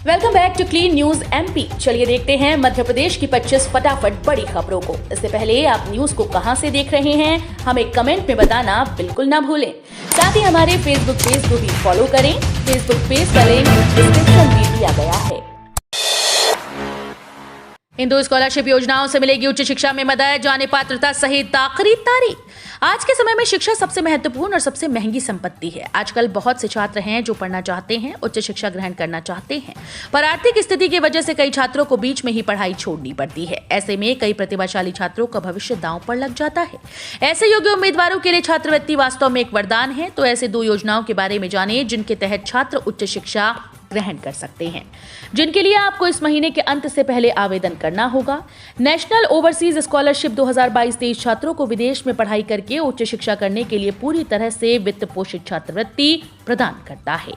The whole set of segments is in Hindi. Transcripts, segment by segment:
Welcome back to Clean News MP. चलिए देखते हैं मध्य प्रदेश की 25 फटाफट बड़ी खबरों को। इससे पहले आप न्यूज को कहां से देख रहे हैं हमें कमेंट में बताना बिल्कुल ना भूलें। साथ ही हमारे फेसबुक पेज को भी फॉलो करें। फेसबुक पेज का लिंक डिस्क्रिप्शन में दिया गया है। हिंदू स्कॉलरशिप योजनाओं से मिलेगी उच्च शिक्षा में मदद, जाने पात्रता सहित आखिरी तारीख। आज के समय में शिक्षा सबसे महत्वपूर्ण और सबसे महंगी संपत्ति है। आजकल बहुत से छात्र हैं जो पढ़ना चाहते हैं, उच्च शिक्षा ग्रहण करना चाहते हैं, पर आर्थिक स्थिति की वजह से कई छात्रों को बीच में ही पढ़ाई छोड़नी पड़ती है। ऐसे में कई प्रतिभाशाली छात्रों का भविष्य दांव पर लग जाता है। ऐसे योग्य उम्मीदवारों के लिए छात्रवृत्ति वास्तव में एक वरदान है। तो ऐसे 2 योजनाओं के बारे में जानें जिनके तहत छात्र उच्च शिक्षा ग्रहण कर सकते हैं, जिनके लिए आपको इस महीने के अंत से पहले आवेदन करना होगा। नेशनल ओवरसीज स्कॉलरशिप 2022-23 छात्रों को विदेश में पढ़ाई करके उच्च शिक्षा करने के लिए पूरी तरह से वित्त पोषित छात्रवृत्ति प्रदान करता है।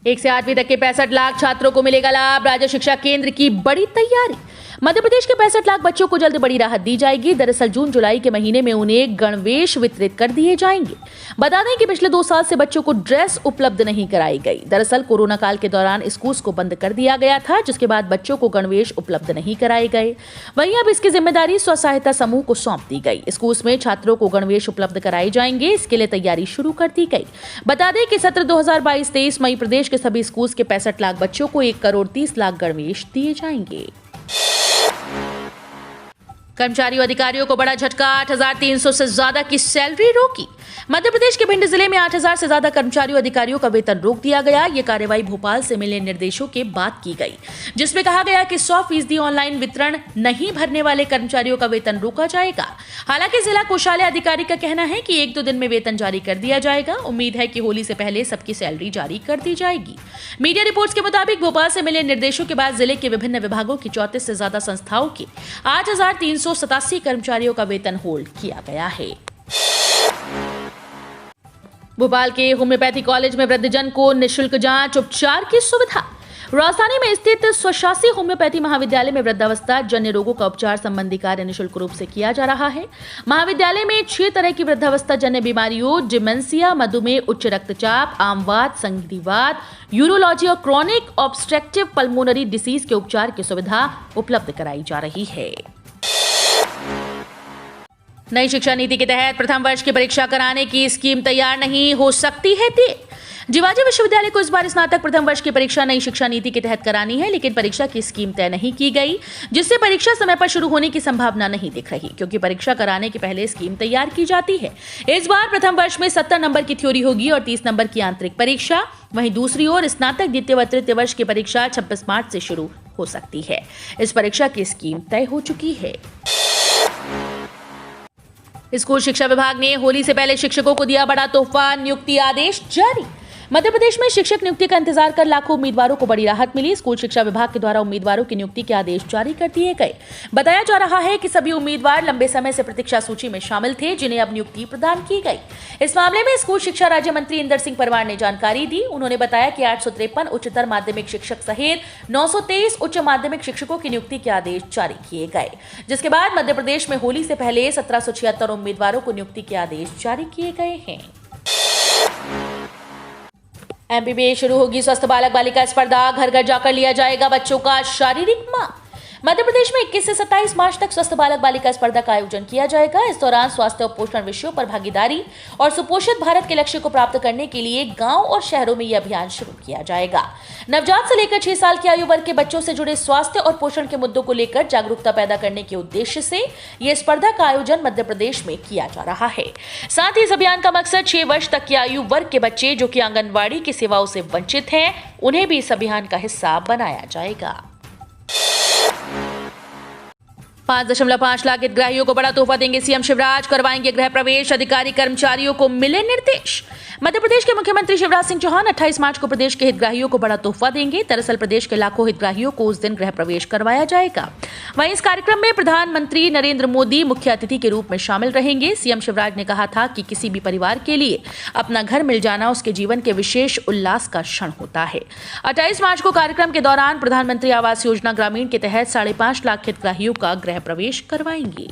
1 से 8वीं तक के 65 लाख छात्रों को मिलेगा लाभ। राज्य शिक्षा केंद्र की बड़ी तैयारी। मध्य प्रदेश के 65 लाख बच्चों को जल्द बड़ी राहत दी जाएगी। दरअसल जून जुलाई के महीने में उन्हें गणवेश वितरित कर दिए जाएंगे। बता दें कि पिछले 2 साल से बच्चों को ड्रेस उपलब्ध नहीं कराई गई। दरअसल कोरोना काल के दौरान स्कूल्स को बंद कर दिया गया था, जिसके बाद बच्चों को गणवेश उपलब्ध नहीं कराए गए। वहीं अब इसकी जिम्मेदारी स्व सहायता समूह को सौंप दी गई। स्कूल्स में छात्रों को गणवेश उपलब्ध कराए जाएंगे। इसके लिए तैयारी शुरू कर दी गई। बता दें कि सत्र 2022-23 मई प्रदेश के सभी स्कूल्स के 65 लाख बच्चों को 1 करोड़ 30 लाख गणवेश दिए जाएंगे। कर्मचारियों अधिकारियों को बड़ा झटका। 8,300 से ज्यादा की सैलरी रोकी। मध्य प्रदेश के भिंड जिले में 8,000 से ज्यादा कर्मचारियों अधिकारियों का वेतन रोक दिया गया। ये कार्रवाई भोपाल से मिले निर्देशों के बाद की गई, जिसमें कहा गया कि 100% ऑनलाइन वितरण नहीं भरने वाले कर्मचारियों का वेतन रोका जाएगा। हालांकि जिला कोषालय अधिकारी का कहना है कि 1-2 दिन में वेतन जारी कर दिया जाएगा। उम्मीद है कि होली से पहले सबकी सैलरी जारी कर दी जाएगी। मीडिया रिपोर्ट्स के मुताबिक भोपाल से मिले निर्देशों के बाद जिले के विभिन्न विभागों की 34 से ज्यादा संस्थाओं के 8,387 कर्मचारियों का वेतन होल्ड किया गया है। भोपाल के होम्योपैथी कॉलेज में वृद्धजन को निःशुल्क जांच उपचार की सुविधा। राजधानी में स्थित स्वशासी होम्योपैथी महाविद्यालय में वृद्धावस्था जन्य रोगों का उपचार संबंधी कार्य निःशुल्क रूप से किया जा रहा है। महाविद्यालय में 6 तरह की वृद्धावस्था जन्य बीमारियों, डिमेंशिया, मधुमेह, उच्च रक्तचाप, आमवात, संधिवात, यूरोलॉजी और क्रॉनिक ऑब्स्ट्रक्टिव पल्मोनरी डिसीज के उपचार की सुविधा उपलब्ध कराई जा रही है। नई शिक्षा नीति के तहत प्रथम वर्ष की परीक्षा कराने की स्कीम तैयार नहीं हो सकती है देर। जिवाजी विश्वविद्यालय को इस बार स्नातक प्रथम वर्ष की परीक्षा नई शिक्षा नीति के तहत करानी है, लेकिन परीक्षा की स्कीम तय नहीं की गई, जिससे परीक्षा समय पर शुरू होने की संभावना नहीं दिख रही, क्योंकि परीक्षा कराने के पहले स्कीम तैयार की जाती है। इस बार प्रथम वर्ष में 70 नंबर की थ्योरी होगी और 30 नंबर की आंतरिक परीक्षा। वहीं दूसरी ओर स्नातक द्वितीय व तृतीय वर्ष की परीक्षा 26 मार्च से शुरू हो सकती है। इस परीक्षा की स्कीम तय हो चुकी है। स्कूल शिक्षा विभाग ने होली से पहले शिक्षकों को दिया बड़ा तोहफा, नियुक्ति आदेश जारी। मध्य प्रदेश में शिक्षक नियुक्ति का इंतजार कर लाखों उम्मीदवारों को बड़ी राहत मिली। स्कूल शिक्षा विभाग के द्वारा उम्मीदवारों की नियुक्ति के आदेश जारी कर दिए गए। बताया जा रहा है कि सभी उम्मीदवार लंबे समय से प्रतीक्षा सूची में शामिल थे, जिन्हें अब नियुक्ति प्रदान की गई। इस मामले में स्कूल शिक्षा राज्य मंत्री इंदर सिंह परमार ने जानकारी दी। उन्होंने बताया कि 853 उच्चतर माध्यमिक शिक्षक सहित 923 उच्च माध्यमिक शिक्षकों की नियुक्ति के आदेश जारी किए गए, जिसके बाद मध्य प्रदेश में होली से पहले 1776 उम्मीदवारों को नियुक्ति के आदेश जारी किए गए हैं। एमपी में शुरू होगी स्वस्थ बालक बालिका स्पर्धा। घर घर जाकर लिया जाएगा बच्चों का शारीरिक माप। मध्य प्रदेश में 21 से 27 मार्च तक स्वस्थ बालक बालिका स्पर्धा का आयोजन किया जाएगा। इस दौरान स्वास्थ्य और पोषण विषयों पर भागीदारी और सुपोषित भारत के लक्ष्य को प्राप्त करने के लिए गांव और शहरों में यह अभियान शुरू किया जाएगा। नवजात से लेकर 6 साल की आयु वर्ग के बच्चों से जुड़े स्वास्थ्य और पोषण के मुद्दों को लेकर जागरूकता पैदा करने के उद्देश्य से यह स्पर्धा का आयोजन मध्य प्रदेश में किया जा रहा है। साथ ही इस अभियान का मकसद 6 वर्ष तक की आयु वर्ग के बच्चे जो कि आंगनबाड़ी की सेवाओं से वंचित हैं, उन्हें भी इस अभियान का हिस्सा बनाया जाएगा। 5.5 लाख हितग्राहियों को बड़ा तोहफा देंगे सीएम शिवराज। करवाएंगे गृह प्रवेश। अधिकारी कर्मचारियों को मिले निर्देश। मध्य प्रदेश के मुख्यमंत्री शिवराज सिंह चौहान 28 मार्च को प्रदेश के हितग्राहियों को बड़ा तोहफा देंगे। दरअसल प्रदेश के लाखों हितग्राहियों को उस दिन गृह प्रवेश करवाया जाएगा। वहीं इस कार्यक्रम में प्रधानमंत्री नरेंद्र मोदी मुख्य अतिथि के रूप में शामिल रहेंगे। सीएम शिवराज ने कहा था कि किसी भी परिवार के लिए अपना घर मिल जाना उसके जीवन के विशेष उल्लास का क्षण होता है। 28 मार्च को कार्यक्रम के दौरान प्रधानमंत्री आवास योजना ग्रामीण के तहत 5.5 लाख हितग्राहियों का गृह प्रवेश करवाएंगे।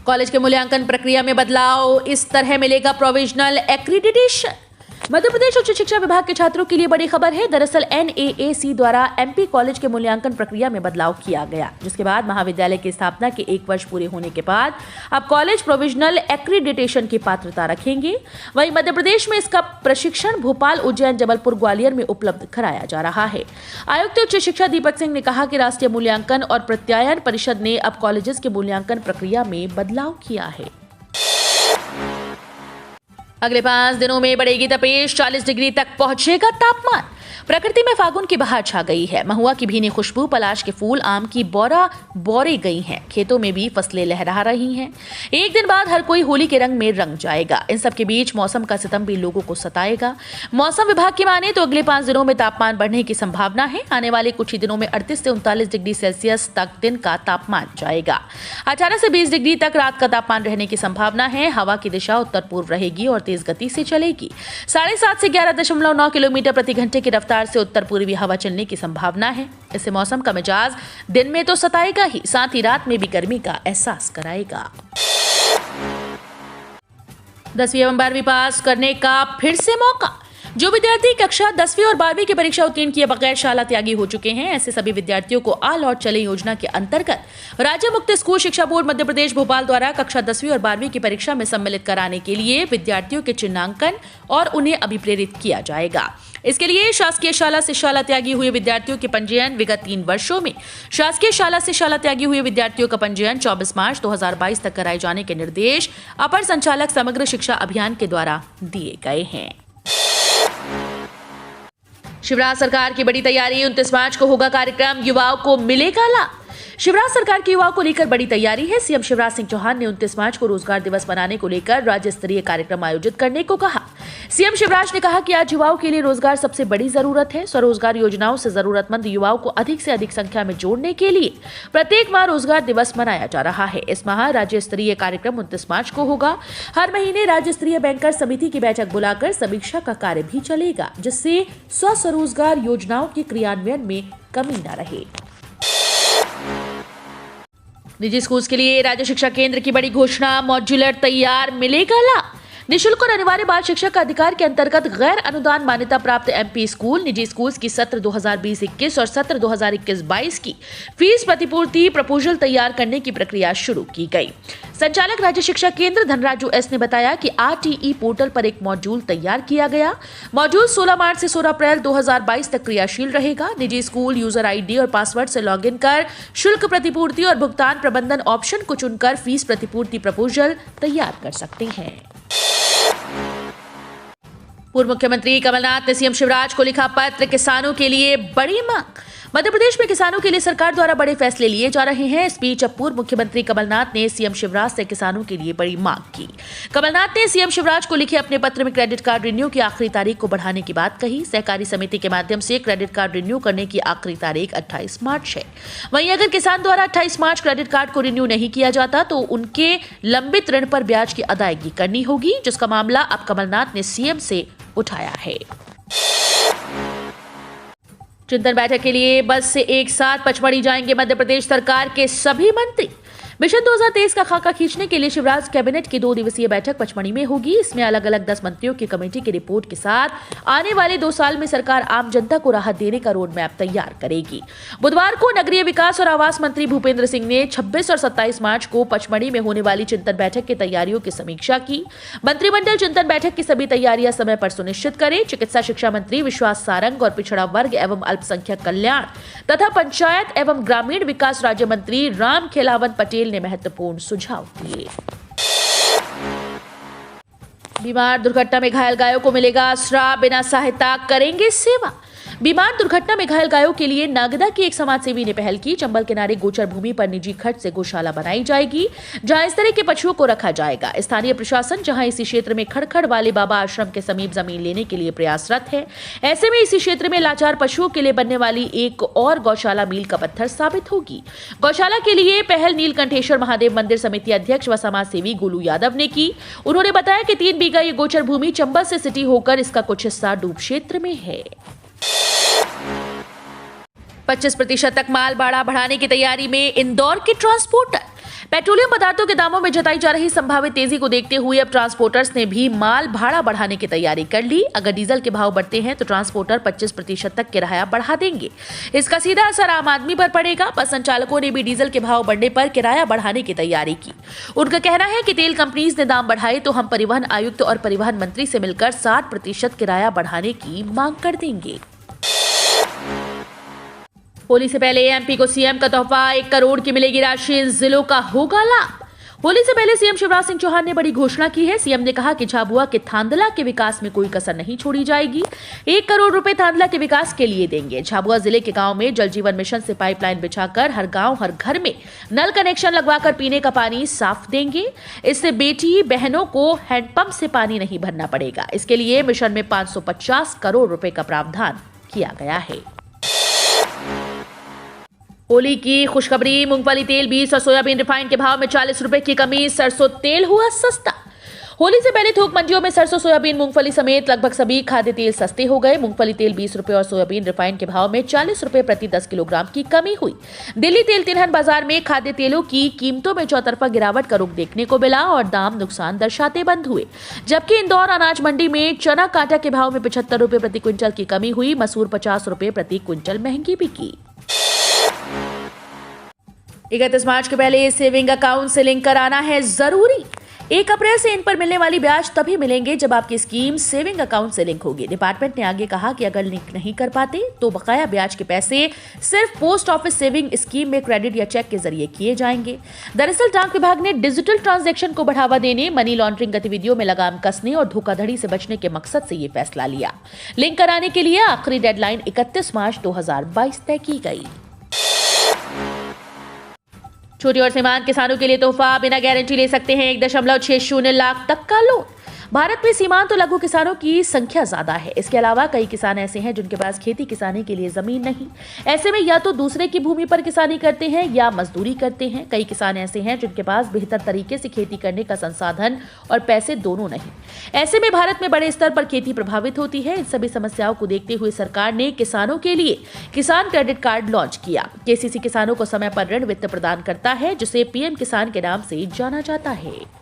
कॉलेज के मूल्यांकन प्रक्रिया में बदलाव। इस तरह मिलेगा प्रोविजनल एक्रीडिटेशन। मध्य प्रदेश उच्च शिक्षा विभाग के छात्रों के लिए बड़ी खबर है। दरअसल NAAC द्वारा MP कॉलेज के मूल्यांकन प्रक्रिया में बदलाव किया गया, जिसके बाद महाविद्यालय की स्थापना के 1 वर्ष पूरे होने के बाद अब कॉलेज प्रोविजनल एक्रीडिटेशन की पात्रता रखेंगे। वहीं मध्य प्रदेश में इसका प्रशिक्षण भोपाल, उज्जैन, जबलपुर, ग्वालियर में उपलब्ध कराया जा रहा है। आयुक्त उच्च शिक्षा दीपक सिंह ने कहा कि राष्ट्रीय मूल्यांकन और प्रत्यायन परिषद ने अब कॉलेजेस के मूल्यांकन प्रक्रिया में बदलाव किया है। अगले 5 दिनों में बढ़ेगी तपेश, 40 डिग्री तक पहुंचेगा तापमान। प्रकृति में फागुन की बहार छा गई है। महुआ की भीनी खुशबू, पलाश के फूल, आम की बोरे गई हैं। खेतों में भी फसलें लहरा रही हैं। एक दिन बाद हर कोई होली के रंग में रंग जाएगा। इन सब के बीच मौसम का सितम भी लोगों को सताएगा। मौसम विभाग की माने तो अगले 5 दिनों में तापमान बढ़ने की संभावना है। आने वाले कुछ ही दिनों में 38 से 39 डिग्री सेल्सियस तक दिन का तापमान जाएगा। 18 से 20 डिग्री तक रात का तापमान रहने की संभावना है। हवा की दिशा उत्तर पूर्व रहेगी और तेज गति से चलेगी। 7.5 से 11.9 किलोमीटर प्रति घंटे की रफ्तार से उत्तर पूर्वी हवा चलने की संभावना है। इससे मौसम का मिजाज दिन में तो सताएगा ही, साथ ही रात में भी गर्मी का एहसास कराएगा। 10वीं एवं 12वीं पास करने का फिर से मौका। जो विद्यार्थी कक्षा 10वीं और 12वीं की परीक्षा उत्तीर्ण किए बगैर शाला त्यागी हो चुके हैं, ऐसे सभी विद्यार्थियों को आ लौट चले योजना के अंतर्गत राज्य मुक्त स्कूल शिक्षा बोर्ड मध्य प्रदेश भोपाल द्वारा कक्षा 10वीं और 12वीं की परीक्षा में सम्मिलित कराने के लिए विद्यार्थियों के चिन्हांकन और उन्हें अभिप्रेरित किया जाएगा। इसके लिए शासकीय शाला से शाला त्यागी हुए विद्यार्थियों के पंजीयन विगत 3 वर्षों में शासकीय शाला से शाला त्यागी हुए विद्यार्थियों का पंजीयन 24 मार्च 2022 तक कराए जाने के निर्देश अपर संचालक समग्र शिक्षा अभियान के द्वारा दिए गए हैं। शिवराज सरकार की बड़ी तैयारी, 29 मार्च को होगा कार्यक्रम, युवाओं को मिलेगा लाभ। शिवराज सरकार के युवाओं को लेकर बड़ी तैयारी है। सीएम शिवराज सिंह चौहान ने 29 मार्च को रोजगार दिवस मनाने को लेकर राज्य स्तरीय कार्यक्रम आयोजित करने को कहा। सीएम शिवराज ने कहा कि आज युवाओं के लिए रोजगार सबसे बड़ी जरूरत है। स्वरोजगार योजनाओं से जरूरतमंद युवाओं को अधिक से अधिक संख्या में जोड़ने के लिए प्रत्येक माह रोजगार दिवस मनाया जा रहा है। इस माह राज्य स्तरीय कार्यक्रम 29 मार्च को होगा। हर महीने राज्य स्तरीय बैंकर समिति की बैठक बुलाकर समीक्षा का कार्य भी चलेगा, जिससे स्वरोजगार योजनाओं के क्रियान्वयन में कमी न रहे। निजी स्कूल्स के लिए राज्य शिक्षा केंद्र की बड़ी घोषणा, मॉड्यूलर तैयार, मिलेगा लाभ। निःशुल्क और अनिवार्य बाल शिक्षा का अधिकार के अंतर्गत गैर अनुदान मान्यता प्राप्त MP स्कूल, निजी स्कूल्स की सत्र 2020-21 और सत्र 2021-22 की फीस प्रतिपूर्ति प्रपोजल तैयार करने की प्रक्रिया शुरू की गई। संचालक राज्य शिक्षा केंद्र धनराजू S ने बताया कि RTE पोर्टल पर एक मॉड्यूल तैयार किया गया। मॉड्यूल 16 मार्च से 16 अप्रैल 2022 तक क्रियाशील रहेगा। निजी स्कूल यूजर ID और पासवर्ड से लॉगिन कर शुल्क प्रतिपूर्ति और भुगतान प्रबंधन ऑप्शन को चुनकर फीस प्रतिपूर्ति प्रपोजल तैयार कर सकते हैं। पूर्व मुख्यमंत्री कमलनाथ ने सीएम शिवराज को लिखा पत्र, किसानों के लिए बड़ी मांग। मध्य प्रदेश में किसानों के लिए सरकार द्वारा बड़े फैसले लिए जा रहे हैं। इस बीच अब पूर्व मुख्यमंत्री कमलनाथ ने सीएम शिवराज से किसानों के लिए बड़ी मांग की। कमलनाथ ने सीएम शिवराज को लिखे अपने पत्र में क्रेडिट कार्ड रिन्यू की आखिरी तारीख को बढ़ाने की बात कही। सहकारी समिति के माध्यम से क्रेडिट कार्ड रिन्यू करने की आखिरी तारीख 28 मार्च है। वहीं अगर किसान द्वारा 28 मार्च क्रेडिट कार्ड को रिन्यू नहीं किया जाता तो उनके लंबित ऋण पर ब्याज की अदायगी करनी होगी, जिसका मामला अब कमलनाथ ने सीएम से उठाया है। चिंतन बैठक के लिए बस से एक साथ पचमढ़ी जाएंगे मध्य प्रदेश सरकार के सभी मंत्री। मिशन 2023 का खाका खींचने के लिए शिवराज कैबिनेट की 2 दिवसीय बैठक पचमढ़ी में होगी। इसमें अलग अलग 10 मंत्रियों की कमेटी की रिपोर्ट के साथ आने वाले 2 साल में सरकार आम जनता को राहत देने का रोड मैप तैयार करेगी। बुधवार को नगरीय विकास और आवास मंत्री भूपेंद्र सिंह ने 26 और 27 मार्च को पचमढ़ी में होने वाली चिंतन बैठक की तैयारियों की समीक्षा की। मंत्रिमंडल चिंतन बैठक की सभी तैयारियां समय पर सुनिश्चित करे। चिकित्सा शिक्षा मंत्री विश्वास सारंग और पिछड़ा वर्ग एवं अल्पसंख्यक कल्याण तथा पंचायत एवं ग्रामीण विकास राज्य मंत्री राम खेलावन पटेल ने महत्वपूर्ण सुझाव दिए। बीमार दुर्घटना में घायल गायों को मिलेगा आसरा, बिना सहायता करेंगे सेवा। बीमार दुर्घटना में घायल गायों के लिए नागदा की एक समाजसेवी ने पहल की। चंबल किनारे गोचर भूमि पर निजी खर्च से गौशाला बनाई जाएगी, जहां इस तरह के पशुओं को रखा जाएगा। स्थानीय प्रशासन जहां इसी क्षेत्र में खड़खड़ वाले बाबा आश्रम के समीप जमीन लेने के लिए प्रयासरत है, ऐसे में इसी क्षेत्र में लाचार पशुओं के लिए बनने वाली एक और गौशाला मील का पत्थर साबित होगी। गौशाला के लिए पहल नीलकंठेश्वर महादेव मंदिर समिति अध्यक्ष व समाजसेवी गोलू यादव ने की। उन्होंने बताया कि 3 बीघा ये गोचर भूमि चंबल से सिटी होकर इसका कुछ हिस्सा डूब क्षेत्र में है। 25% तक माल भाड़ा बढ़ाने की तैयारी में इंदौर के ट्रांसपोर्टर। पेट्रोलियम पदार्थों के दामों में जताई जा रही संभावित तेजी को देखते हुए अब ट्रांसपोर्टर्स ने भी माल भाड़ा बढ़ाने की तैयारी कर ली। अगर डीजल के भाव बढ़ते हैं तो ट्रांसपोर्टर 25% तक किराया बढ़ा देंगे। इसका सीधा असर आम आदमी पर पड़ेगा। बस संचालकों ने भी डीजल के भाव बढ़ने पर किराया बढ़ाने की तैयारी की। उनका कहना है कि तेल कंपनीज ने दाम बढ़ाए तो हम परिवहन आयुक्त और परिवहन मंत्री से मिलकर 60% किराया बढ़ाने की मांग कर देंगे। होली से पहले एमपी को सीएम का तोहफा 1 करोड़ की मिलेगी राशि, जिलों का होगा लाभ। होली से पहले सीएम शिवराज सिंह चौहान ने बड़ी घोषणा की है। सीएम ने कहा कि झाबुआ के थांदला के विकास में कोई कसर नहीं छोड़ी जाएगी। 1 करोड़ रुपए थांदला के विकास के लिए देंगे। झाबुआ जिले के गांव में जल जीवन मिशन से पाइपलाइन बिछाकर हर गांव हर घर में नल कनेक्शन लगवाकर पीने का पानी साफ देंगे। इससे बेटी बहनों को हैंडपंप से पानी नहीं भरना पड़ेगा। इसके लिए मिशन में 550 करोड़ रुपए का प्रावधान किया गया है। होली की खुशखबरी, मूंगफली तेल 20 और सोयाबीन रिफाइंड के भाव में 40 रुपए की कमी। सरसों तेल हुआ सस्ता। होली से पहले थोक मंडियों में सरसों, सोयाबीन, मूंगफली समेत लगभग सभी खाद्य तेल सस्ते हो गए। मूंगफली तेल 20 रुपए और सोयाबीन रिफाइंड के भाव में 40 रुपए प्रति 10 किलोग्राम की कमी हुई। दिल्ली तेल तिलहन बाजार में खाद्य तेलों की कीमतों में चौतरफा गिरावट का रुख देखने को मिला और दाम नुकसान दर्शाते बंद हुए। जबकि इंदौर अनाज मंडी में चना कांटा के भाव में 75 रुपए प्रति क्विंटल की कमी हुई। मसूर 50 रुपए प्रति क्विंटल महंगी बिकी। 31 मार्च के पहले सेविंग अकाउंट से लिंक कराना है जरूरी। 1 अप्रैल से इन पर मिलने वाली ब्याज तभी मिलेंगे जब आपकी स्कीम सेविंग अकाउंट से लिंक होगी। डिपार्टमेंट ने आगे कहा कि अगर लिंक नहीं कर पाते तो बकाया ब्याज के पैसे सिर्फ पोस्ट ऑफिस सेविंग स्कीम में क्रेडिट या चेक के जरिए किए जाएंगे। दरअसल डाक विभाग ने डिजिटल ट्रांजैक्शन को बढ़ावा देने, मनी लॉन्ड्रिंग गतिविधियों में लगाम कसने और धोखाधड़ी से बचने के मकसद से ये फैसला लिया। लिंक कराने के लिए आखिरी डेडलाइन 31 मार्च 2022 तय की गई। छोटे और सीमांत किसानों के लिए तोहफा, बिना गारंटी ले सकते हैं 1.60 लाख तक का लोन। भारत में सीमांत और लघु किसानों की संख्या ज्यादा है। इसके अलावा कई किसान ऐसे हैं जिनके पास खेती किसानी के लिए जमीन नहीं। ऐसे में या तो दूसरे की भूमि पर किसानी करते हैं या मजदूरी करते हैं। कई किसान ऐसे हैं जिनके पास बेहतर तरीके से खेती करने का संसाधन और पैसे दोनों नहीं। ऐसे में भारत में बड़े स्तर पर खेती प्रभावित होती है। इन सभी समस्याओं को देखते हुए सरकार ने किसानों के लिए किसान क्रेडिट कार्ड लॉन्च किया। केसीसी किसानों को समय पर ऋण वित्त प्रदान करता है, जिसे पीएम किसान के नाम से जाना जाता है।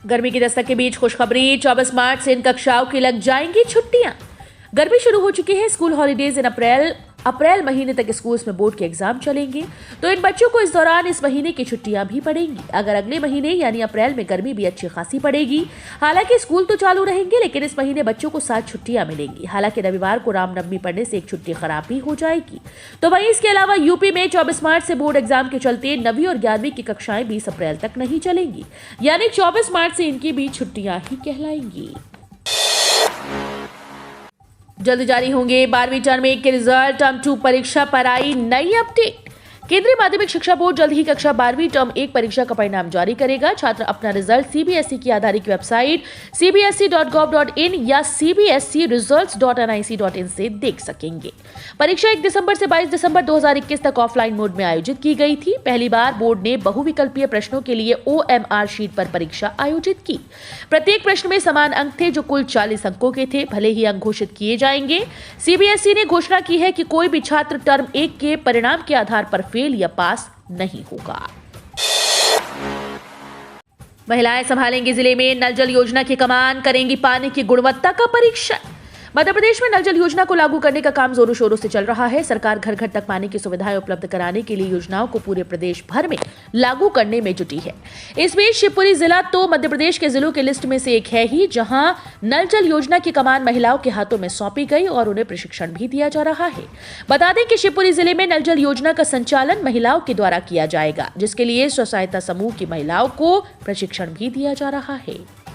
गर्मी की दस्तक के बीच खुशखबरी, 24 मार्च से इन कक्षाओं की लग जाएंगी छुट्टियां। गर्मी शुरू हो चुकी है। स्कूल हॉलीडेज इन अप्रैल महीने तक स्कूल्स में बोर्ड के एग्जाम चलेंगे, तो इन बच्चों को इस दौरान इस महीने की छुट्टियां भी पड़ेंगी। अगर अगले महीने यानी अप्रैल में गर्मी भी अच्छी खासी पड़ेगी। हालांकि स्कूल तो चालू रहेंगे, लेकिन इस महीने बच्चों को 7 छुट्टियां मिलेंगी। हालांकि रविवार को रामनवमी पड़ने से एक छुट्टी खराब भी हो जाएगी। तो वहीं इसके अलावा यूपी में 24 मार्च से बोर्ड एग्जाम के चलते 9वीं और 11वीं की कक्षाएं 20 अप्रैल तक नहीं चलेंगी, यानी 24 मार्च से इनकी भी छुट्टियां ही कहलाएंगी। जल्द जारी होंगे 12वीं टर्म 1 के रिजल्ट। टर्म 2 परीक्षा पर आई नई अपडेट। केंद्रीय माध्यमिक शिक्षा बोर्ड जल्द ही कक्षा 12वीं टर्म 1 परीक्षा का परिणाम जारी करेगा। छात्र अपना रिजल्ट सीबीएसई की आधारित वेबसाइट cbse.gov.in या cbseresults.nic.in से देख सकेंगे। परीक्षा 1 दिसंबर से 22 दिसंबर 2021 तक ऑफलाइन मोड में आयोजित की गई थी। पहली बार बोर्ड ने बहुविकल्पीय प्रश्नों के लिए OMR शीट पर परीक्षा आयोजित की। प्रत्येक प्रश्न में समान अंक थे, जो कुल 40 अंकों के थे। भले ही अंक घोषित किए जाएंगे, सीबीएसई ने घोषणा की है कि कोई भी छात्र टर्म 1 के परिणाम के आधार पर फेल या पास नहीं होगा। महिलाएं संभालेंगी जिले में नल जल योजना की कमान, करेंगी पानी की गुणवत्ता का परीक्षण। मध्य प्रदेश में नल जल योजना को लागू करने का काम जोरों शोरों से चल रहा है। सरकार घर घर तक पानी की सुविधाएं उपलब्ध कराने के लिए योजनाओं को पूरे प्रदेश भर में लागू करने में जुटी है। इस बीच शिवपुरी जिला तो मध्य प्रदेश के जिलों की लिस्ट में से एक है ही, जहां नल जल योजना की कमान महिलाओं के हाथों में सौंपी गई और उन्हें प्रशिक्षण भी दिया जा रहा है। बता दें कि शिवपुरी जिले में नल जल योजना का संचालन महिलाओं के द्वारा किया जाएगा, जिसके लिए स्व सहायता समूह की महिलाओं को प्रशिक्षण भी दिया जा रहा है।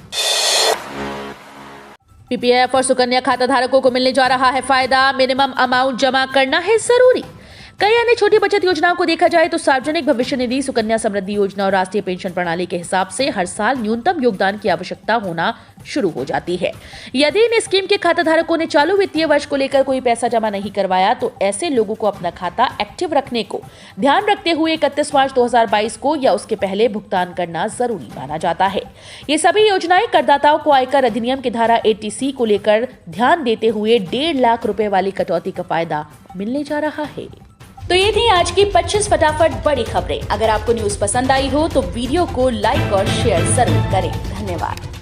पीपीएफ और सुकन्या खाता धारकों को मिलने जा रहा है फायदा। मिनिमम अमाउंट जमा करना है जरूरी। कई अन्य छोटी बचत योजनाओं को देखा जाए तो सार्वजनिक भविष्य निधि, सुकन्या समृद्धि योजना और राष्ट्रीय पेंशन प्रणाली के हिसाब से हर साल न्यूनतम योगदान की आवश्यकता होना शुरू हो जाती है। यदि इन स्कीम के खाता धारकों ने चालू वित्तीय वर्ष को लेकर कोई पैसा जमा नहीं करवाया तो ऐसे लोगों को अपना खाता एक्टिव रखने को ध्यान रखते हुए 31 मार्च 2022 को या उसके पहले भुगतान करना जरूरी माना जाता है। ये सभी योजनाएं करदाताओं को आयकर अधिनियम की धारा 80C को लेकर ध्यान देते हुए 1.5 लाख रुपए वाली कटौती का फायदा मिलने जा रहा है। तो ये थी आज की 25 फटाफट बड़ी खबरें। अगर आपको न्यूज पसंद आई हो तो वीडियो को लाइक और शेयर जरूर करें। धन्यवाद।